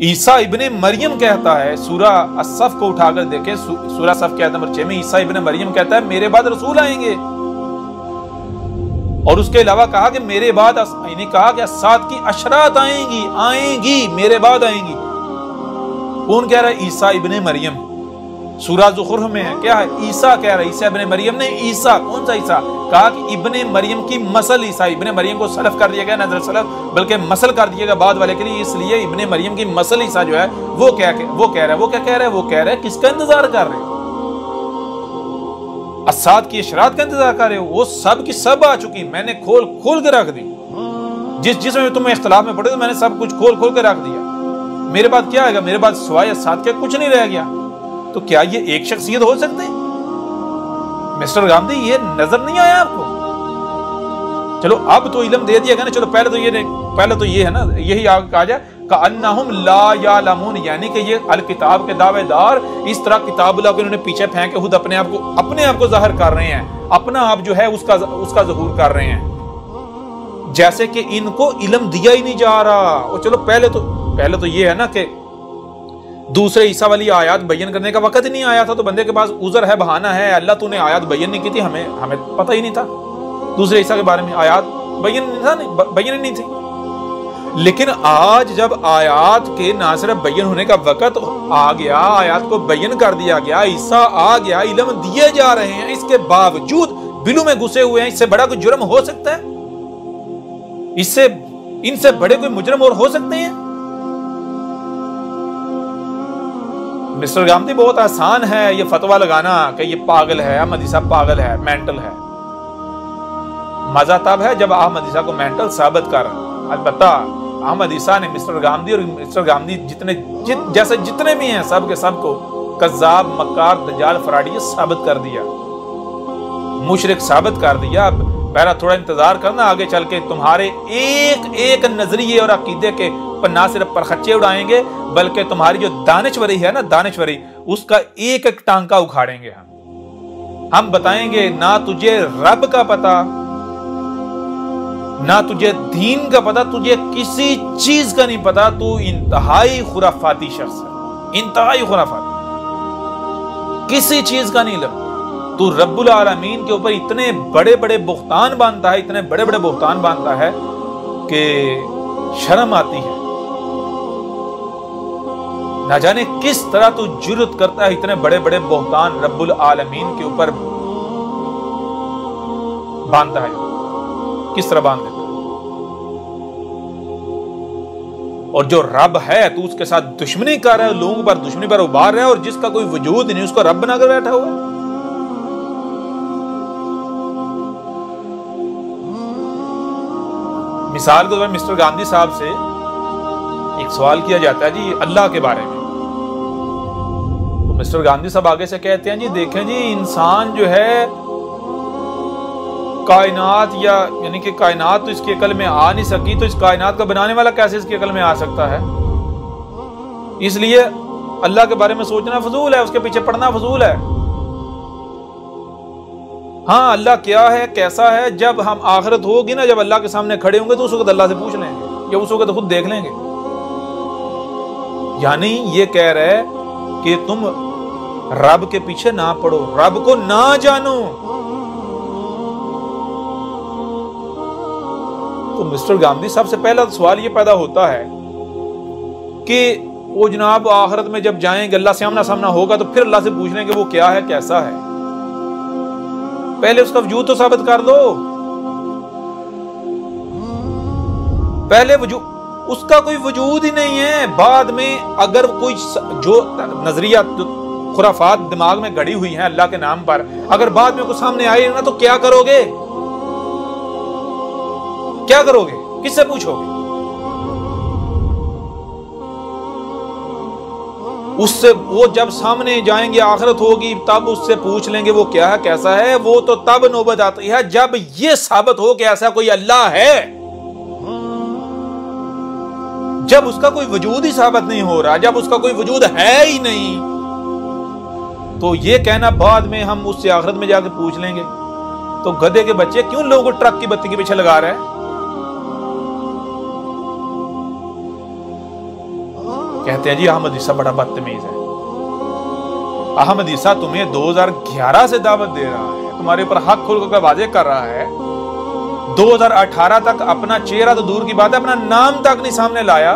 ईसा इब्ने मरियम कहता है, सूरा असफ को उठाकर देखें, सूरा सफ के आयत नंबर 6 में ईसा इब्ने मरियम कहता है मेरे बाद रसूल आएंगे। और उसके अलावा कहा कि मेरे बाद, यानी कहा कि साथ की अशरात आएंगी मेरे बाद आएंगी। कौन कह रहा है? ईसा इब्ने मरियम। सूरा ज़ुखरुफ में है, क्या है? ईसा कह रहा है, ईसा इब्ने मरियम ने। ईसा कौन सा ईसा? कहा कि इब्ने मरियम की मसल ईसा। इब्ने मरियम को सलफ कर दिया गया, नजर सलफ, बल्कि मसल कर दिया गया बाद वाले के लिए, इसलिए इब्ने मरियम की मसल ईसा जो है वो क्या कह रहा है? वो क्या कह रहा है? वो कह रहा है किसका इंतजार कर रहे हो? असाद की इशरात का इंतजार कर रहे हो? वो सब की सब आ चुकी, मैंने खोल के रख दी। जिसमें तुम इख्तलाफ में पड़े तो मैंने सब कुछ खोल के रख दिया। मेरे बाद क्या आएगा? मेरे बाद सिवाय असाद के कुछ नहीं रह गया। तो क्या ये एक शख्सियत हो सकती है? मिस्टर गांधी, ये नजर नहीं आया आपको? चलो अब तो इल्म दे दिया गया ना। चलो पहले तो ये है ना, यही कहा जाए कअन्नहुम ला यालमून, यानी कि ये अल किताब के दावेदार इस तरह किताबुल्लाह को इन्होंने पीछे फेंके खुद अपने आप को जाहिर कर रहे हैं, अपना आप जो है उसका ज़हूर कर रहे हैं, जैसे कि इनको इल्म दिया ही नहीं जा रहा। और चलो पहले तो ये है ना कि दूसरे ईसा वाली आयत बयान करने का वक्त ही नहीं आया था, तो बंदे के पास उज़र है, बहाना है। अल्लाह तूने आयत बयान नहीं की थी, हमें पता ही नहीं था दूसरे ईसा के बारे में, आयत बयान नहीं थी। लेकिन आज जब आयत के ना सिर्फ बयान होने का वक्त आ गया, आयत को बयान कर दिया गया, ईसा आ गया, इल्म दिए जा रहे हैं, इसके बावजूद बिलू में घुसे हुए हैं। इससे बड़ा कोई जुर्म हो सकता है? इनसे बड़े कोई मुजरम और हो सकते हैं? मिस्टर गांधी, बहुत आसान है ये फतवा लगाना कि ये पागल है, अहमद ईसा पागल है, मेंटल है। मजा तब है जब अहमद ईसा को मेंटल साबित कर, अलबत्ता अहमद ईसा ने मिस्टर गांधी और मिस्टर गांधी जितने भी हैं सब के सब को कज़्ज़ाब, मक्कार, दज्जाल, फराडी साबित कर दिया, मुशरिक साबित कर दिया। अब पहला थोड़ा इंतजार करना, आगे चल के तुम्हारे एक नजरिए और अकीदे के पर ना सिर्फ परखच्चे उड़ाएंगे, बल्कि तुम्हारी जो दानिशवरी है ना, दानिशवरी, उसका एक टांका उखाड़ेंगे हम बताएंगे ना तुझे रब का पता, ना तुझे दीन का पता, तुझे किसी चीज का नहीं पता, तू इंतहाई खुराफाती शख्स है, इंतहाई खुराफाती, किसी चीज का नहीं लग। तू रब्बुल आलमीन के ऊपर इतने बड़े बड़े बुख्तान बांधता है, इतने बड़े बड़े बुख्तान बांधता है कि शर्म आती है। ना जाने किस तरह तू जुर्रत करता है इतने बड़े बड़े बुख्तान रब्बुल आलमीन के ऊपर बांधता है, किस तरह बांध देता है। और जो रब है तू उसके साथ दुश्मनी कर रहा है, लोगों पर दुश्मनी पर उभार रहा है, और जिसका कोई वजूद नहीं उसको रब बनाकर बैठा हुआ है। मिसाल के तौर पर मिस्टर गांधी साहब से एक सवाल किया जाता है जी अल्लाह के बारे में, तो मिस्टर गांधी साहब आगे से कहते हैं जी देखें जी, इंसान जो है कायनात यानी कि कायनात तो इसकी अकल में आ नहीं सकी, तो इस कायनात का बनाने वाला कैसे इसकी अकल में आ सकता है? इसलिए अल्लाह के बारे में सोचना फजूल है, उसके पीछे पड़ना फजूल है। हाँ, अल्लाह क्या है, कैसा है, जब हम आखिरत होगी ना, जब अल्लाह के सामने खड़े होंगे तो उस वक्त अल्लाह से पूछ लेंगे, या उस वक्त खुद देख लेंगे। यानी ये कह रहे कि तुम रब के पीछे ना पड़ो, रब को ना जानो। तो मिस्टर गांधी साहब से पहला सवाल ये पैदा होता है कि वो जनाब आखिरत में जब जाएंगे, अल्लाह से आमना सामना होगा, तो फिर अल्लाह से पूछ लेंगे वो क्या है, कैसा है। पहले उसका वजूद तो साबित कर दो, पहले वजूद, उसका कोई वजूद ही नहीं है। बाद में अगर कोई जो नजरिया खुराफात दिमाग में गड़ी हुई है अल्लाह के नाम पर, अगर बाद में कोई सामने आई ना, तो क्या करोगे? क्या करोगे? किससे पूछोगे? उससे वो जब सामने जाएंगे, आखिरत होगी, तब उससे पूछ लेंगे वो क्या है, कैसा है। वो तो तब नौबत आती है जब ये साबित हो कि ऐसा कोई अल्लाह है, जब उसका कोई वजूद ही साबित नहीं हो रहा, जब उसका कोई वजूद है ही नहीं, तो ये कहना बाद में हम उससे आखिरत में जाके पूछ लेंगे। तो गधे के बच्चे क्यों लोगों को ट्रक की बत्ती के पीछे लगा रहे हैं? कहते हैं जी अहमद ईसा बड़ा बदतमीज है। अहमद ईसा तुम्हें 2011 से दावत दे रहा है, तुम्हारे ऊपर हक खोल कर वाजे कर रहा है। 2018 तक अपना चेहरा तो दूर की बात है, अपना नाम तक नहीं सामने लाया,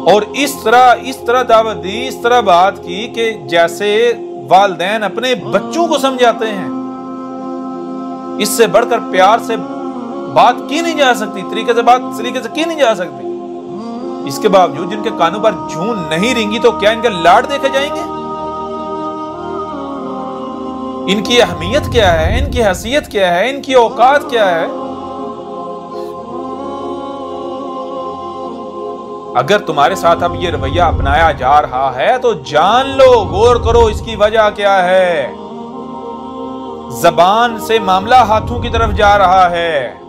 और इस तरह दावत दी, इस तरह बात की कि जैसे वालिदैन अपने बच्चों को समझाते हैं। इससे बढ़कर प्यार से बात की नहीं जा सकती, तरीके से की नहीं जा सकती। इसके बावजूद जिनके कानों पर जून नहीं रेंगी तो क्या इनके लाड देखे जाएंगे? इनकी अहमियत क्या है, इनकी हैसियत क्या है, इनकी औकात क्या है? अगर तुम्हारे साथ अब ये रवैया अपनाया जा रहा है तो जान लो, गौर करो इसकी वजह क्या है। जबान से मामला हाथों की तरफ जा रहा है।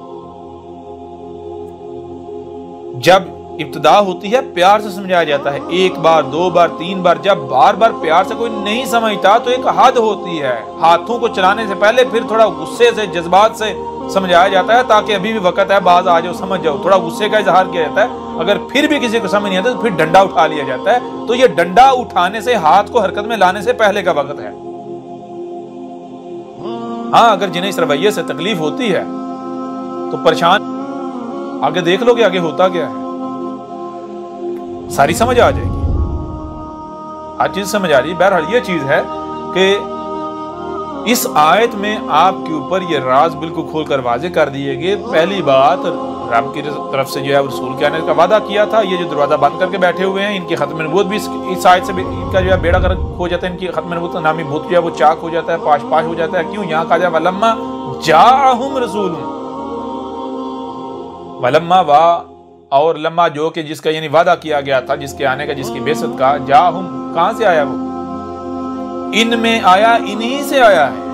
जब इब्तिदा होती है प्यार से समझाया जाता है, 1 बार 2 बार 3 बार। जब बार बार प्यार से कोई नहीं समझता तो एक हद होती है। हाथों को चलाने से पहले फिर थोड़ा गुस्से से, जज्बात से समझाया जाता है ताकि अभी भी वक्त है, बाज आ जाओ, समझ जाओ। थोड़ा गुस्से का इजहार किया जाता है। अगर फिर भी किसी को समझ नहीं आता तो फिर डंडा उठा लिया जाता है। तो ये डंडा उठाने से, हाथ को हरकत में लाने से पहले का वक्त है। हाँ, अगर जिन्हें इस रवैये से तकलीफ होती है तो परेशान, आगे देख लो कि आगे होता क्या है, सारी समझ आ जाएगी, हर चीज समझ आ रही है। बहरहाल ये चीज है कि इस आयत में आपके ऊपर ये राज बिल्कुल खोलकर वाजे कर दिए गए। पहली बात, रब की तरफ से जो है रसूल के आने का वादा किया था। ये जो दरवाजा बंद करके बैठे हुए हैं, इनकी खत्म नबूवत भी इस आयत से भी इनका जो है बेड़ा गर्क हो जाता है। इनकी खत्म नबूवत का नामी भूत जो है वो चाक हो जाता है, पाश पाश हो जाता है। क्यों? यहाँ कहा जाए वलम्मा जाअहुम रसूलुन, वलम्मा वा और लम्मा जो कि जिसका यानी वादा किया गया था, जिसके आने का, जिसकी बेसत का, जाहुम कहां से आया? वो इनमें आया, इन्हीं से आया है।